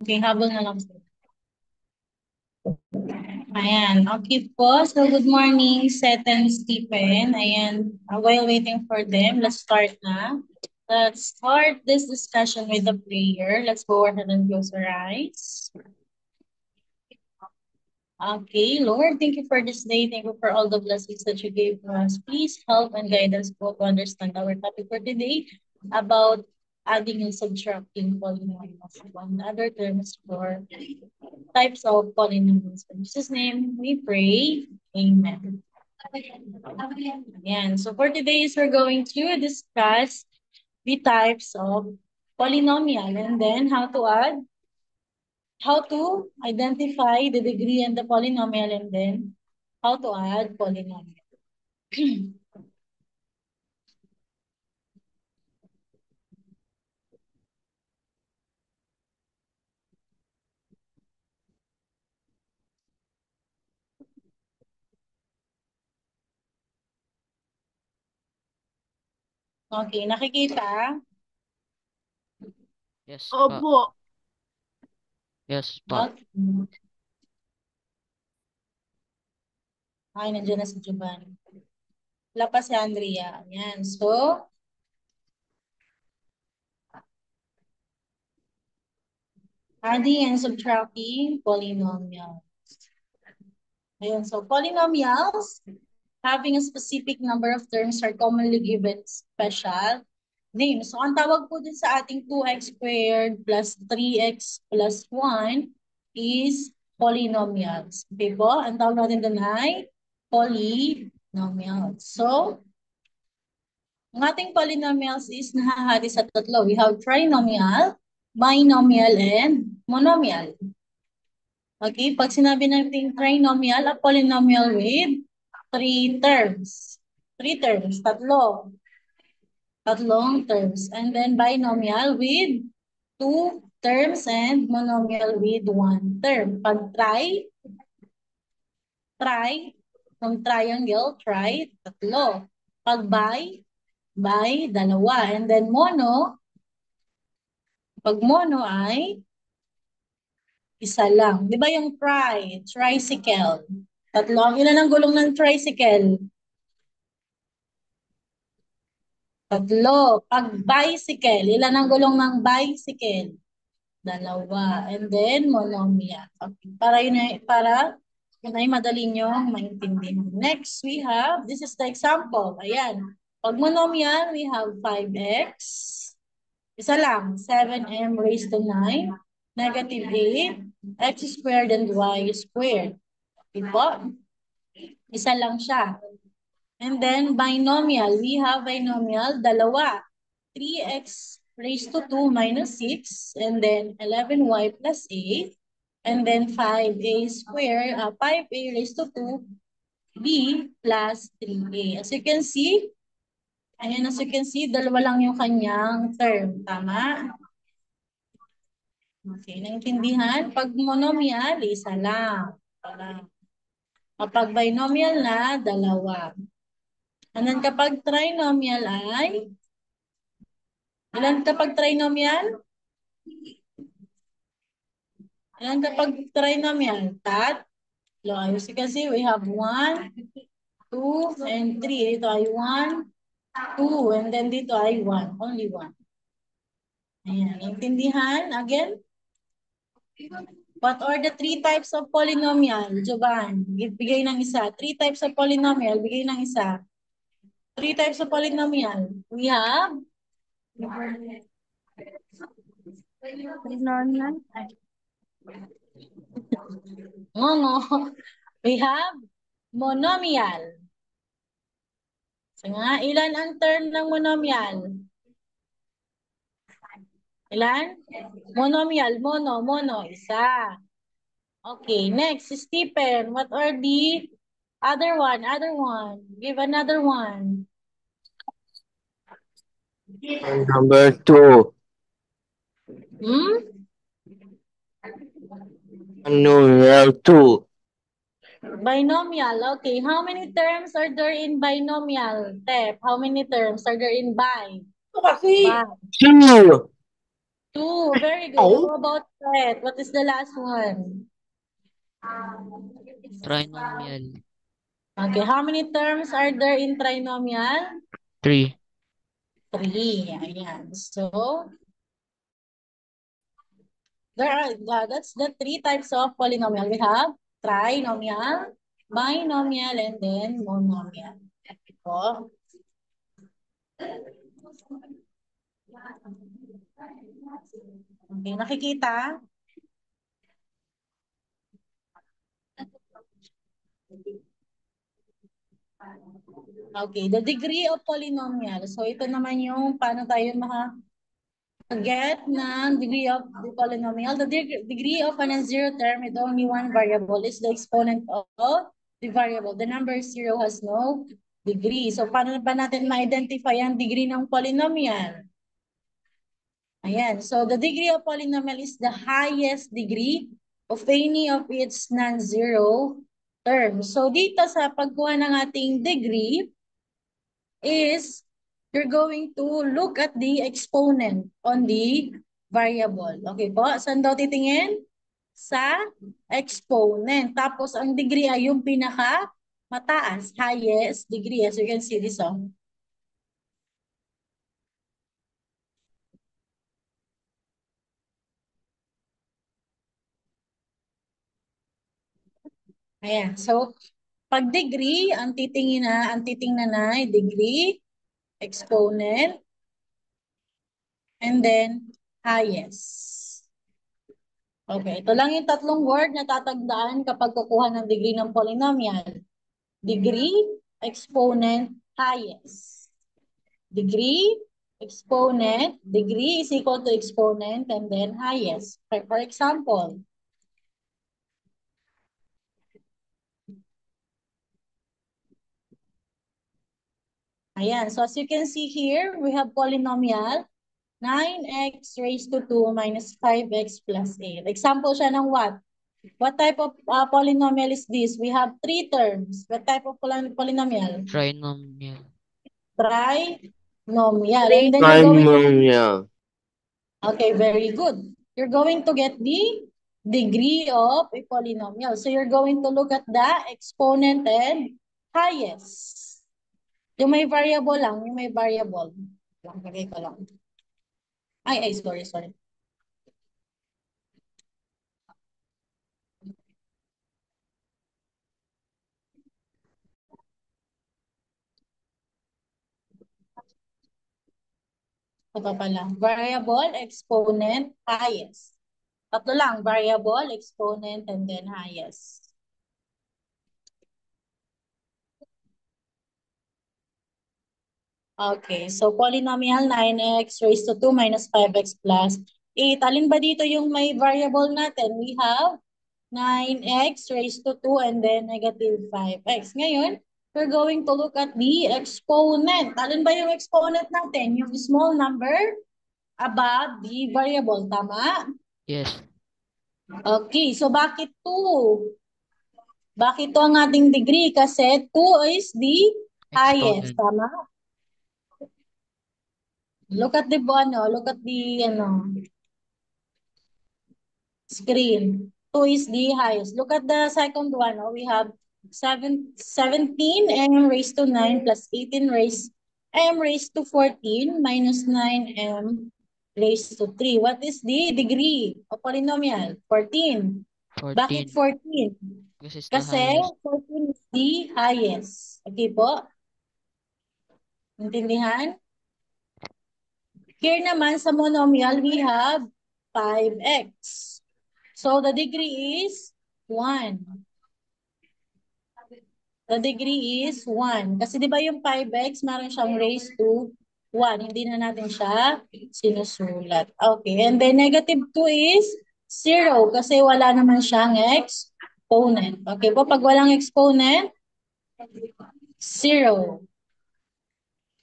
Okay, habol na lang po. Ayan. Okay po. So, good morning, Seth and Stephen. Ayan. While waiting for them, let's start na. Let's start this discussion with a prayer. Let's go ahead and close our eyes. Okay, Lord, thank you for this day. Thank you for all the blessings that you gave to us. Please help and guide us both to understand our topic for today about adding and subtracting polynomials. One other terms for types of polynomials. In Jesus' name, we pray. Amen. Yan. So for today, we're going to discuss the types of polynomial and then how to identify the degree and the polynomial, and then how to add polynomial. Okay, nakikita? Yes pa. Opo. Yes pa. Okay. Ay, nandiyan na si Giovanni. Wala pa si Andrea. Yan. So, adding and subtracting polynomial. Ayun. So, polynomials having a specific number of terms are commonly given special names. So, ang tawag po din sa ating 2x squared plus 3x plus 1 is polynomials. Okay po? Ang tawag natin doon ay polynomials. So, ang ating polynomials is nahahati sa tatlo. We have trinomial, binomial, and monomial. Okay, pag sinabi natin trinomial, a polynomial with three terms. Three terms, tatlo. Tatlong terms. And then binomial with two terms and monomial with one term. Pag try, ng triangle, try, tatlo. Pag by, dalawa. And then pag mono ay isa lang. Di ba yung tricycle? Tatlo. Ang ilan ang gulong ng tricycle? Tatlo. Pag bicycle, ilan ang gulong ng bicycle? Dalawa. And then, monomial. Okay. Para yun ay madali nyo maintindihan. Next, we have, this is the example. Ayan. Pag monomial, we have 5x. Isa lang, 7m raised to 9, negative 8, x squared and y squared. Diba? Isa lang siya. And then binomial, we have binomial, dalawa. 3x raised to 2 minus 6, and then 11y plus 8, and then 5a squared, 5a raised to 2b plus 3a. As you can see, ayan, as you can see, dalawa lang yung kanyang term. Tama? Okay, naintindihan? Pag monomial, isa lang. Kapag binomial na, dalawa. And then kapag trinomial ay, ilan kapag trinomial? Ilan kapag trinomial? Tatlo. As you can see, we have 1, 2, and 3. Dito ay 1, 2, and then dito ay 1. Only 1. Ayan, naintindihan? Again? What are the three types of polynomial? Jovan, bigay ng isa. Three types of polynomial, bigay ng isa. Three types of polynomial. We have Binomial. we have monomial. So nga, ilan ang term ng monomial? Ilan? Monomial, mono, isa. Okay, next, Stephen, what are the other one? Give another one. And number 2, Hmm? binomial 2, Binomial, okay. How many terms are there in binomial? Tep, how many terms are there in bi? Ito kasi. Bi. 2, 2. Very good. Oh, How about that? What is the last one? Trinomial. Okay, how many terms are there in trinomial? 3. 3. Ayan. So, that's the 3 types of polynomial. We have trinomial, binomial, and then monomial. So, okay, nakikita? Okay, the degree of polynomial. So, ito naman yung paano tayo get ng degree of the polynomial. The degree of a non-zero term with only one variable is the exponent of the variable. The number 0 has no degree. So, paano ba natin ma-identify ang degree ng polynomial? Ayan. So, the degree of polynomial is the highest degree of any of its non-zero terms. So, dito sa pagkuha ng ating degree is you're going to look at the exponent on the variable. Okay po? Saan daw titingin? Sa exponent. Tapos, ang degree ay yung pinaka mataas, highest degree. As you can see this one. Ayan. So, pag degree, ang titingnan na ay degree, exponent, and then highest. Okay, ito lang yung tatlong word na tatagdaan kapag kukuha ng degree ng polynomial. Degree, exponent, highest. Degree, exponent, degree is equal to exponent, and then highest. For example, ayan. So as you can see here, we have polynomial 9x raised to 2 minus 5x plus 8. Example siya ng what? What type of polynomial is this? We have 3 terms. What type of polynomial? Trinomial. Trinomial. And then you're going to... trinomial. Okay, very good. You're going to get the degree of a polynomial. So you're going to look at the exponent and highest. Yung may variable lang, yung may variable. Lagay ko lang. Sorry. Ito pala. Variable, exponent, highest. Tatlo lang. Variable, exponent, and then highest. Okay. So, polynomial 9x raised to 2 minus 5x plus 8. Alin ba dito yung may variable natin? We have 9x raised to 2 and then negative 5x. Ngayon, we're going to look at the exponent. Alin ba yung exponent natin? Yung small number above the variable. Tama? Yes. Okay. So, bakit 2? Bakit 2 ang ating degree? Kasi 2 is the highest. Exponent. Tama? Look at the screen. 2 is the highest. Look at the second one. Oh, we have 17 m raised to 9 plus 18 m raised to 14 minus 9m raised to 3. What is the degree of polynomial? 14. Bakit 14. 14? Because it's the Kasi highest. 14 is the highest. Okay po? Intindihan? Here naman sa monomial, we have 5x. So the degree is 1. The degree is 1. Kasi di ba yung 5x, meron siyang raised to 1. Hindi na natin siya sinusulat. Okay. And then negative 2 is 0. Kasi wala naman siyang exponent. Okay po, pag walang exponent, 0.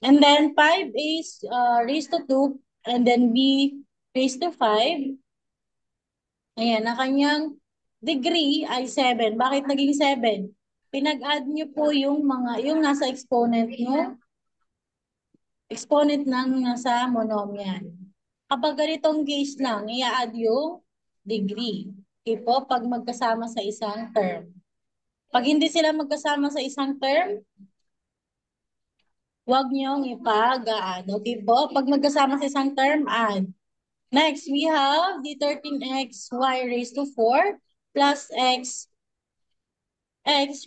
And then 5 is raised to 2. And then b raised to 5. Ayan, na kanyang degree ay 7. Bakit naging 7? Pinag-add nyo po yung nasa exponent ng nasa monomial. Kapag ganitong case lang, i-add yung degree. Okay po, pag magkasama sa isang term. Pag hindi sila magkasama sa isang term, huwag niyong ipag-add. Okay po, pag magkasama sa isang term, add. Next, we have the 13xy raised to 4 plus x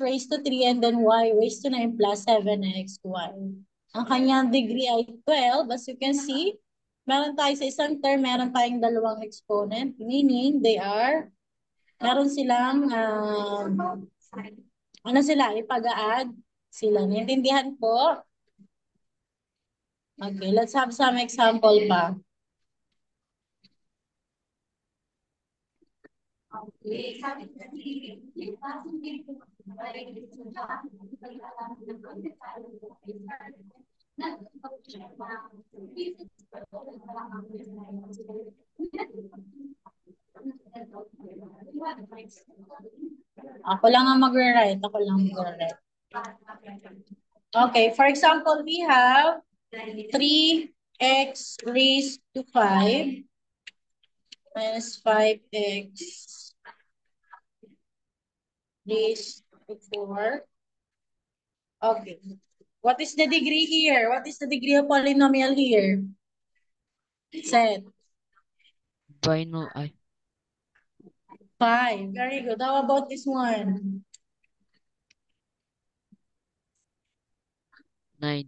raised to 3 and then y raised to 9 plus 7xy. Ang kanyang degree ay 12. As you can see, meron tayo sa isang term, meron tayong dalawang exponent, meaning meron silang, ano sila, ipag-add sila. Naintindihan po? Okay, let's have some example pa. Ako lang ang magre-write. Ako lang magre-write. Okay, for example, we have 3x raised to 5 minus 5x raised to 4. Okay. What is the degree here? What is the degree of polynomial here? Set. Ay, 5. Very good. How about this one? 9,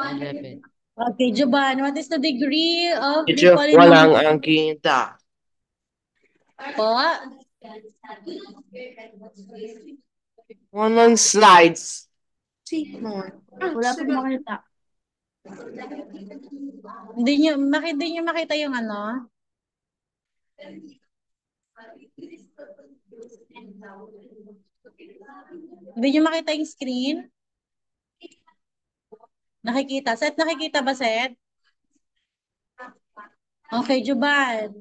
11. Okay, Juban, what is the degree of the Teacher, walang polynomial? ang kita. Po? Walang slides. Wala pong makita. Hindi nyo makita yung ano? Hindi nyo makita yung screen? Nakikita. Set, nakikita ba, Set? Okay, Juban.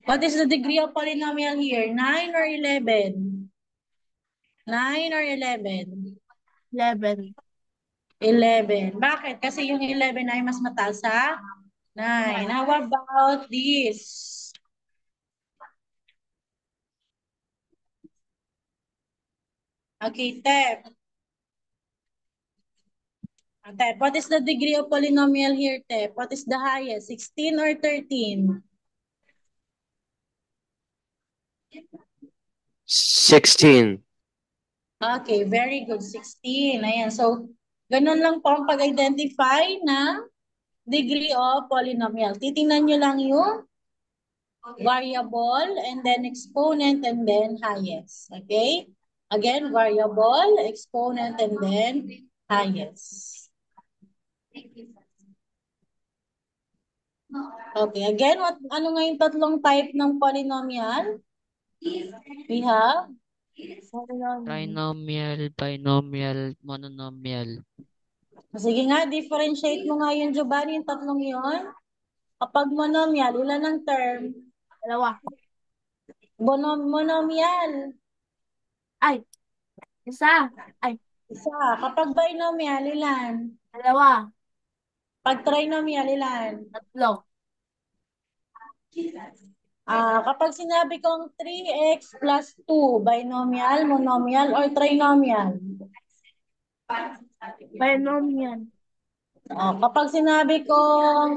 What is the degree of polynomial here? 9 or 11? 9 or 11? 11. 11. Bakit? Kasi yung 11 ay mas mataas sa 9. How about this? Okay, Tep. Tep, what is the degree of polynomial here, Tep? What is the highest? 16 or 13? 16. Okay, very good. 16. Ayan. So, ganun lang po ang pag-identify ng degree of polynomial. Titingnan nyo lang yung variable and then exponent and then highest. Okay? Again, variable, exponent, and then highest. Okay, again, ano nga yung tatlong type ng polynomial? We have Trinomial, binomial, mononomial. sige nga, differentiate mo nga yun, Giovanni, yung tatlong yun. Kapag monomial, ilan ang term? Dalawa. Monomial, Ay, isa. Ay, isa. Kapag binomial, ilan? dalawa. Pag trinomial, ilan? Tatlo. Kapag sinabi kong 3x plus 2, binomial, monomial, or trinomial? Binomial. Kapag sinabi kong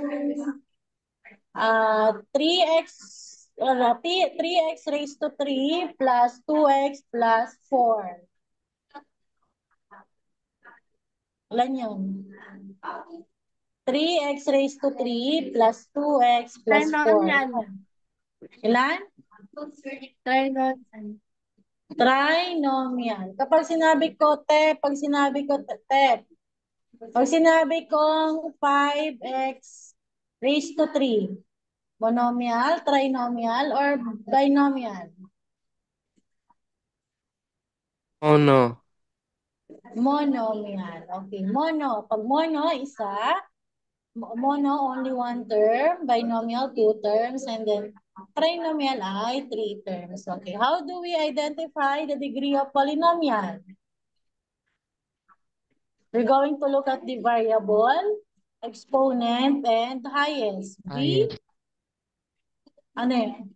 3x 3x raised to 3 plus 2x plus 4. Ilan yun? 3x raised to 3 plus 2x plus 4. Trinomial. Ilan? Trinomial. Trinomial. Kapag sinabi ko te, pag sinabi kong 5x raised to 3, monomial, trinomial, or binomial? Oh no. Monomial. Okay, mono. Pag mono, isa. Mono, only one term. Binomial, two terms. And then, trinomial ay three terms. Okay, how do we identify the degree of polynomial? We're going to look at the variable. exponent, and highest. V, Highest. ano yun?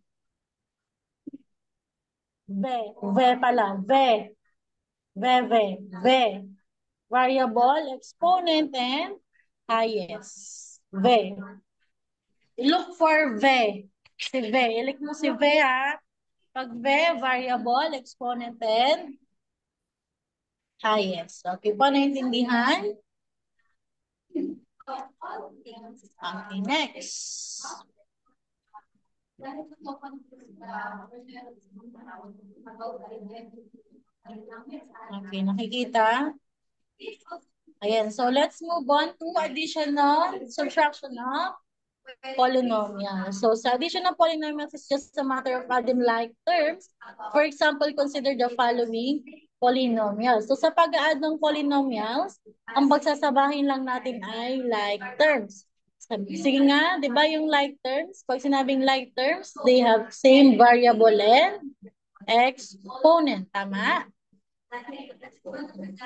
V, V pala, V, V. Variable, exponent, and highest. V. Look for V. Si V. Ilik mo si V ha. Pag V, variable, exponent, and highest. Okay po, naintindihan? Okay, next. Okay, nakikita? Ayan, so let's move on to additional subtraction of polynomials. So sa addition of polynomials is just a matter of adding like terms. For example, consider the following polynomials. So sa pag-add ng polynomials, ang pagsasabahin lang natin ay like terms. Sige nga, di ba yung like terms? Pag sinabing like terms, they have same variable and exponent. Tama?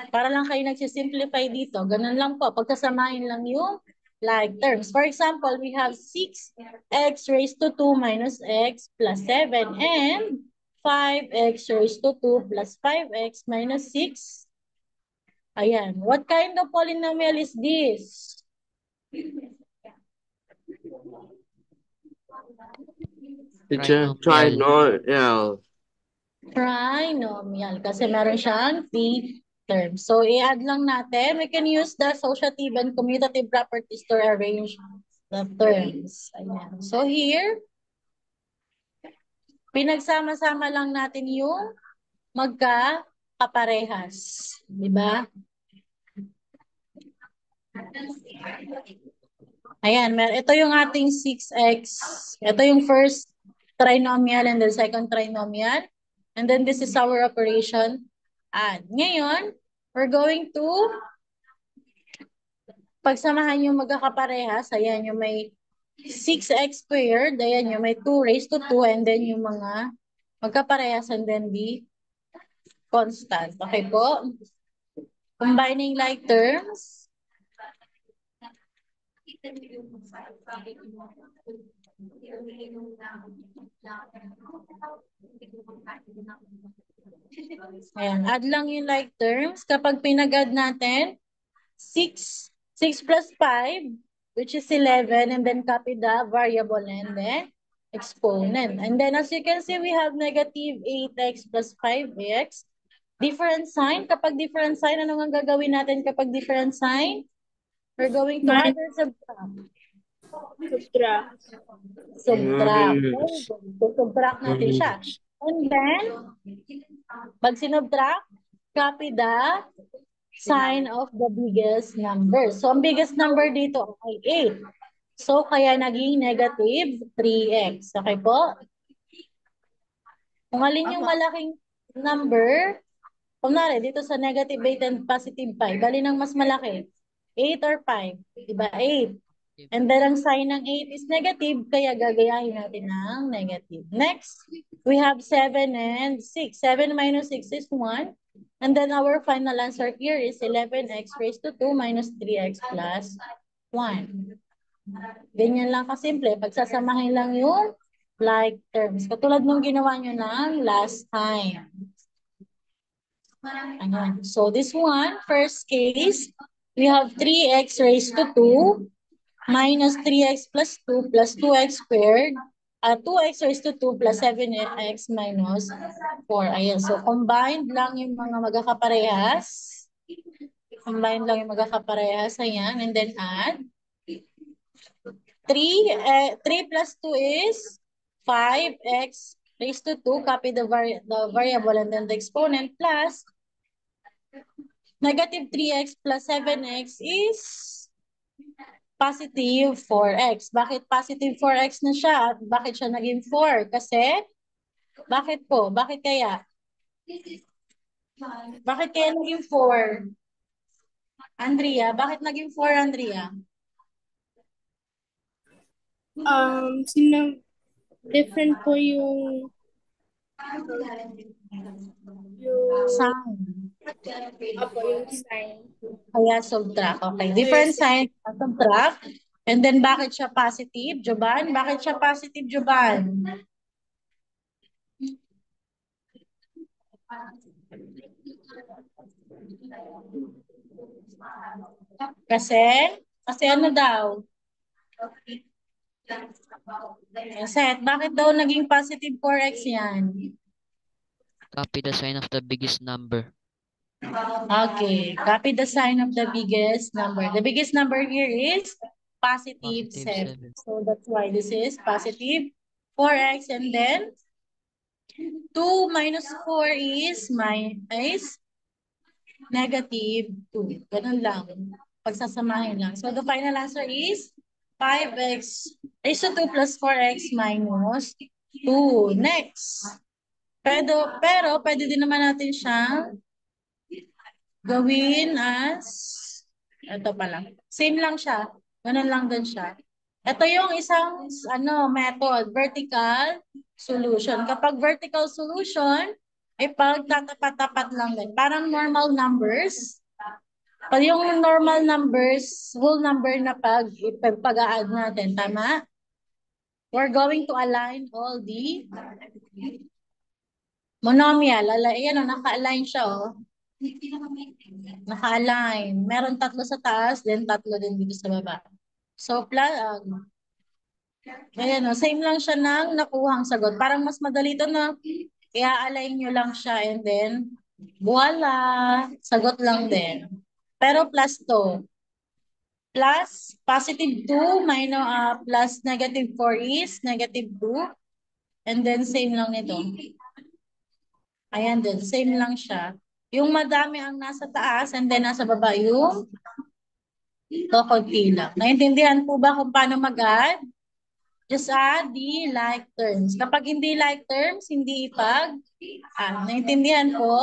Para lang kayo nagsisimplify dito. Ganun lang po. Pagkasamahin lang yung like terms. For example, we have 6x raised to 2 minus x plus 7 and 5x raised to 2 plus 5x minus 6. Ayan. What kind of polynomial is this? Teacher, Trinomial. trinomial. Trinomial. Kasi meron siyang three terms. So, i-add lang natin. We can use the associative and commutative properties to arrange the terms. Ayan. So, here, pinagsama-sama lang natin yung magka-kaparehas. Diba? Ayan, ito yung ating 6x. Ito yung first trinomial and then second trinomial. And then this is our operation add. Ngayon, we're going to pagsamahan yung magkakaparehas. Ayan, yung may 6x squared. Ayan, yung may 2 raised to 2. And then yung mga magkaparehas and then the constant. Okay po? Combining like terms. Ayan, add lang yung like terms. Kapag pinag-add natin, 6 plus 5, which is 11, and then copy the variable and then exponent. And then as you can see, we have negative 8x plus 5x. Different sign. Kapag different sign, ano ang gagawin natin kapag different sign? We're going to add or subtract. Subtract. Yes. So, subtract natin siya. And then, pag sinubtract, copy the sign of the biggest number. So, ang biggest number dito ay 8. So, kaya naging negative 3x. Okay po? Kung alin yung malaking number, kunwari, dito sa negative 8 and positive 5, bali ng mas malaki, 8 or 5? Diba? 8. And then, ang sign ng 8 is negative, kaya gagayahin natin ng negative. Next, we have 7 and 6. 7 minus 6 is 1. And then, our final answer here is 11x raised to 2 minus 3x plus 1. Ganyan lang kasimple. Pagsasamahin lang yung like terms. Katulad nung ginawa nyo ng last time. Ayan. So, this one, first case, we have 3x raised to 2 minus 3x plus 2 plus 2x squared. 2x raised to 2 plus 7x minus 4. Ayan. So, combined lang yung mga magkakaparehas. Combined lang yung magkakaparehas. Ayan. And then add. 3 plus 2 is 5x raised to 2. Copy the variable and then the exponent plus negative 3x plus 7x is positive 4x. Bakit positive 4x na siya? At bakit siya naging 4? Kasi, bakit po? Bakit kaya? Bakit kaya naging 4? Andrea, bakit naging 4, Andrea? Different po yung Sign. Opo, yung sign. Kaya subtract. Okay. Different sign, subtract. And then, bakit siya positive, Joban? Bakit siya positive, Joban? Kasi? Kasi ano daw? Set, bakit daw naging positive 4x yan? Copy the sign of the biggest number. Okay, copy the sign of the biggest number. The biggest number here is positive Positive 7. 7. So that's why this is positive 4x, and then 2 minus 4 is negative 2. Ganun lang. Pagsasamahin lang. So the final answer is 5x raised to 2 plus 4x minus 2. Next. Pero pwede din naman natin siyang gawin as, ito pala, same lang siya. Ganun lang din siya. Ito yung isang method, vertical solution. Kapag vertical solution, ay pagtatapat-tapat lang din. Parang normal numbers. Pag yung normal numbers, whole number na pag-a-add natin, tama? We're going to align all the monomial. Ayan o, naka-align siya o. Naka-align. Meron tatlo sa taas, then tatlo din dito sa baba. So, ayan o, same lang siya ng nakuhang sagot. Parang mas madali ito na i-align nyo lang siya and then, voila, sagot lang din. Pero plus to. Plus, positive 2 minus, plus negative 4 is negative 2. And then, same lang nito. Ayan din, same lang siya. Yung madami ang nasa taas and then nasa baba yung konti lang. Naintindihan po ba kung paano mag-add? Just add the like terms. Kapag hindi like terms, hindi naintindihan po?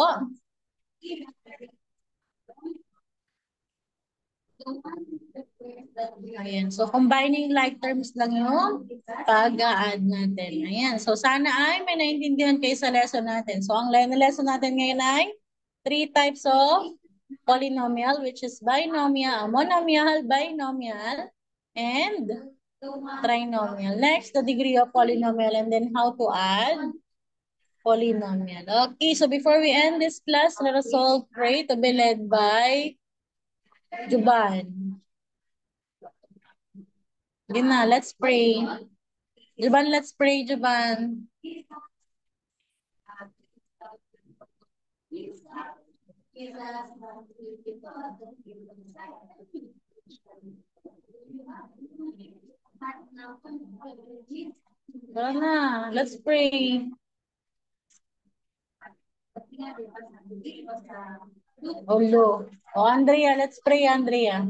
Ayan. So, combining like terms lang yung pag-add natin. Ayan. So, sana ay may naintindihan kayo sa lesson natin. So, ang lesson natin ngayon ay 3 types of polynomial, which is binomial, monomial, binomial, and trinomial. Next, the degree of polynomial, and then how to add polynomial. Okay, so before we end this class, let us all pray to be led by Juban. Yun na, let's pray. Juban, let's pray, Juban. Tara na, let's pray. Olo. O, Andrea, let's pray, Andrea.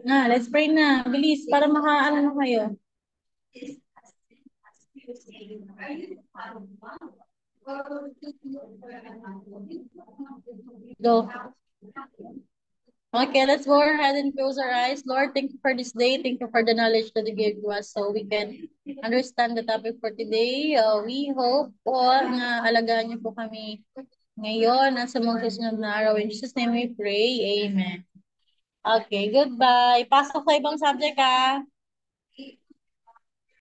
Let's pray na. Bilis, para makaano na kayo. Go. Okay, let's go ahead and close our eyes. Lord, thank you for this day. Thank you for the knowledge that you gave to us so we can understand the topic for today. We hope po na alagaan niyo po kami ngayon at sa mga susunod na araw. In Jesus' name we pray. Amen. Okay, goodbye. Pasok sa ibang subject, ha?